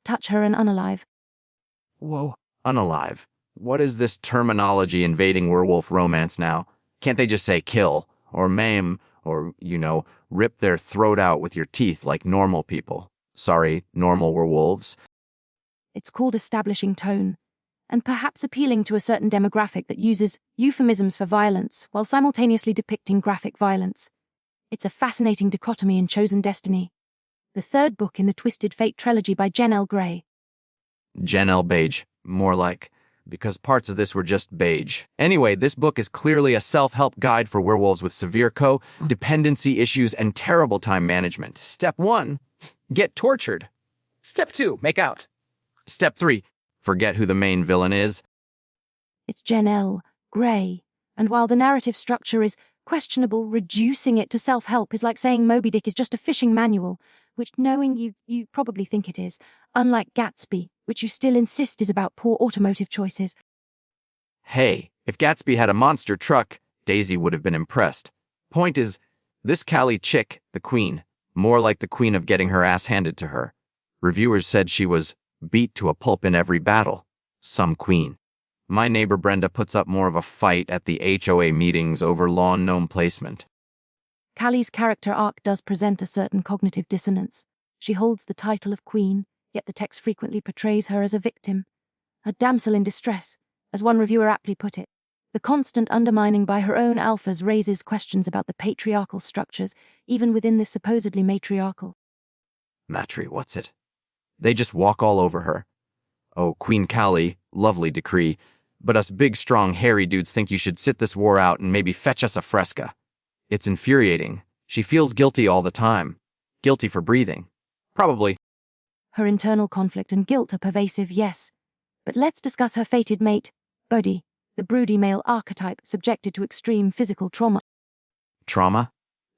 touch her and unalive. Whoa, unalive. What is this terminology invading werewolf romance now? Can't they just say kill, or maim, or, rip their throat out with your teeth like normal people? Sorry, normal werewolves. It's called establishing tone, and perhaps appealing to a certain demographic that uses euphemisms for violence while simultaneously depicting graphic violence. It's a fascinating dichotomy in Chosen Destiny, the third book in the Twisted Fate trilogy by Jen L. Gray. Jen L. Beige, more like, because parts of this were just beige. Anyway, this book is clearly a self-help guide for werewolves with severe co-dependency issues and terrible time management. Step 1, get tortured. Step 2, make out. Step 3, forget who the main villain is. It's Jen L. Gray, and while the narrative structure is questionable, reducing it to self-help is like saying Moby Dick is just a fishing manual, which, knowing you probably think it is, unlike Gatsby, which you still insist is about poor automotive choices. Hey, if Gatsby had a monster truck, Daisy would have been impressed. Point is, this Callie chick, the queen, more like the queen of getting her ass handed to her. Reviewers said she was beat to a pulp in every battle. Some queen. My neighbor Brenda puts up more of a fight at the HOA meetings over lawn gnome placement. Callie's character arc does present a certain cognitive dissonance. She holds the title of queen, yet the text frequently portrays her as a victim, a damsel in distress, as one reviewer aptly put it. The constant undermining by her own alphas raises questions about the patriarchal structures, even within this supposedly matriarchal. What's it? They just walk all over her. Oh, Queen Callie, lovely decree, but us big, strong, hairy dudes think you should sit this war out and maybe fetch us a fresca. It's infuriating. She feels guilty all the time. Guilty for breathing. Probably. Her internal conflict and guilt are pervasive, yes. But let's discuss her fated mate, Bodey, the broody male archetype subjected to extreme physical trauma. Trauma?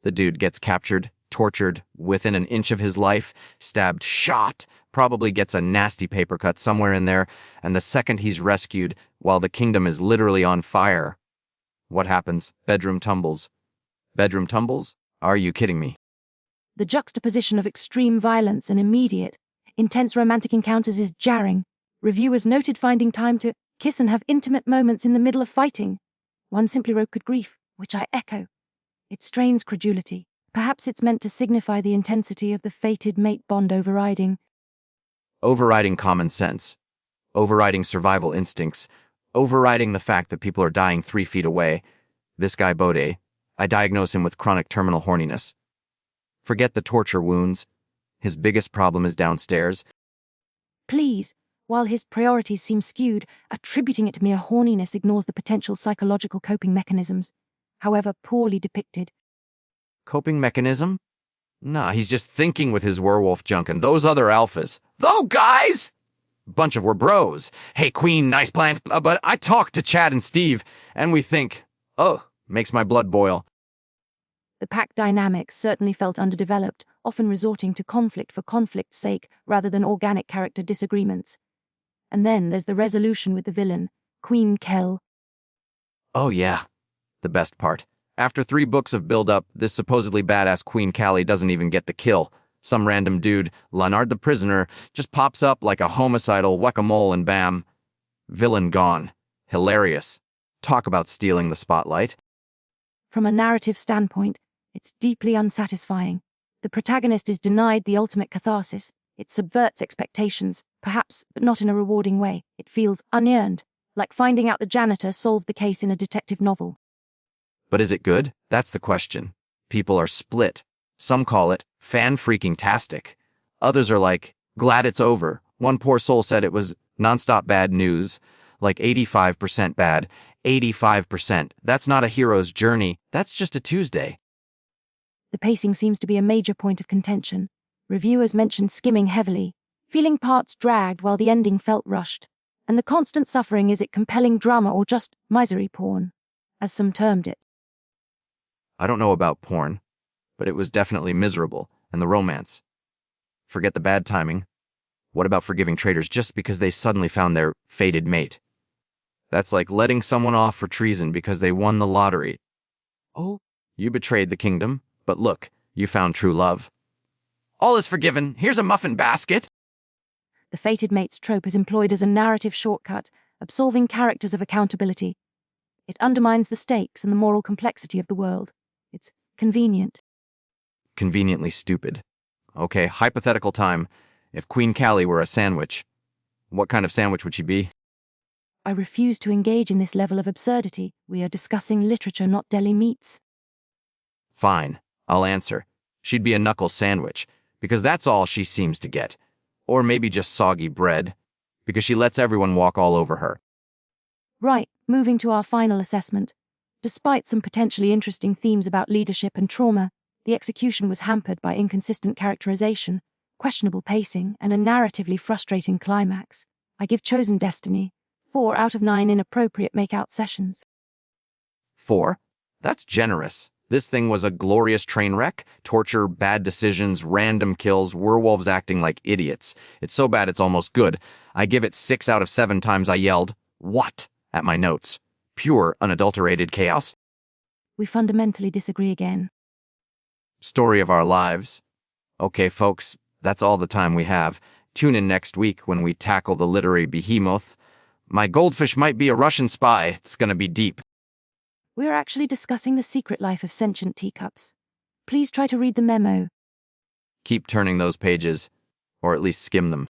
The dude gets captured, tortured, within an inch of his life, stabbed, shot, probably gets a nasty paper cut somewhere in there, and the second he's rescued, while the kingdom is literally on fire. What happens? Bedroom tumbles. Bedroom tumbles? Are you kidding me? The juxtaposition of extreme violence and immediate, intense romantic encounters is jarring. Reviewers noted finding time to kiss and have intimate moments in the middle of fighting. One simply wrote good grief, which I echo. It strains credulity. Perhaps it's meant to signify the intensity of the fated mate bond overriding. Overriding common sense. Overriding survival instincts. Overriding the fact that people are dying 3 feet away. This guy Bodey, I diagnose him with chronic terminal horniness. Forget the torture wounds. His biggest problem is downstairs. Please, while his priorities seem skewed, attributing it to mere horniness ignores the potential psychological coping mechanisms, however poorly depicted. Coping mechanism? Nah, he's just thinking with his werewolf junk and those other alphas. Though, guys! Bunch of we're bros. Hey, Queen, nice plans, but I talked to Chad and Steve, and we think, oh, makes my blood boil. The pack dynamics certainly felt underdeveloped, often resorting to conflict for conflict's sake rather than organic character disagreements. And then there's the resolution with the villain, Queen Kell. Oh yeah, the best part. After 3 books of build-up, this supposedly badass Queen Callie doesn't even get the kill. Some random dude, Leonard the Prisoner, just pops up like a homicidal whack-a-mole and bam. Villain gone. Hilarious. Talk about stealing the spotlight. From a narrative standpoint, it's deeply unsatisfying. The protagonist is denied the ultimate catharsis. It subverts expectations, perhaps, but not in a rewarding way. It feels unearned, like finding out the janitor solved the case in a detective novel. But is it good? That's the question. People are split. Some call it fan-freaking-tastic. Others are like, glad it's over. One poor soul said it was nonstop bad news, like 85% bad. 85%. That's not a hero's journey. That's just a Tuesday. The pacing seems to be a major point of contention. Reviewers mentioned skimming heavily, feeling parts dragged while the ending felt rushed. And the constant suffering, is it compelling drama or just misery porn, as some termed it? I don't know about porn, but it was definitely miserable, and the romance. Forget the bad timing. What about forgiving traitors just because they suddenly found their fated mate? That's like letting someone off for treason because they won the lottery. Oh, you betrayed the kingdom, but look, you found true love. All is forgiven. Here's a muffin basket. The fated mates trope is employed as a narrative shortcut, absolving characters of accountability. It undermines the stakes and the moral complexity of the world. It's convenient. Conveniently stupid. Okay, hypothetical time. If Queen Callie were a sandwich, what kind of sandwich would she be? I refuse to engage in this level of absurdity. We are discussing literature, not deli meats. Fine, I'll answer. She'd be a knuckle sandwich, because that's all she seems to get. Or maybe just soggy bread, because she lets everyone walk all over her. Right, moving to our final assessment. Despite some potentially interesting themes about leadership and trauma, the execution was hampered by inconsistent characterization, questionable pacing, and a narratively frustrating climax. I give Chosen Destiny 4 out of 9 inappropriate make-out sessions. 4? That's generous. This thing was a glorious train wreck. Torture, bad decisions, random kills, werewolves acting like idiots. It's so bad it's almost good. I give it 6 out of 7 times I yelled, "What?" at my notes. Pure, unadulterated chaos. We fundamentally disagree again. Story of our lives. Okay, folks, that's all the time we have. Tune in next week when we tackle the literary behemoth. My goldfish might be a Russian spy. It's gonna be deep. We are actually discussing the secret life of sentient teacups. Please try to read the memo. Keep turning those pages, or at least skim them.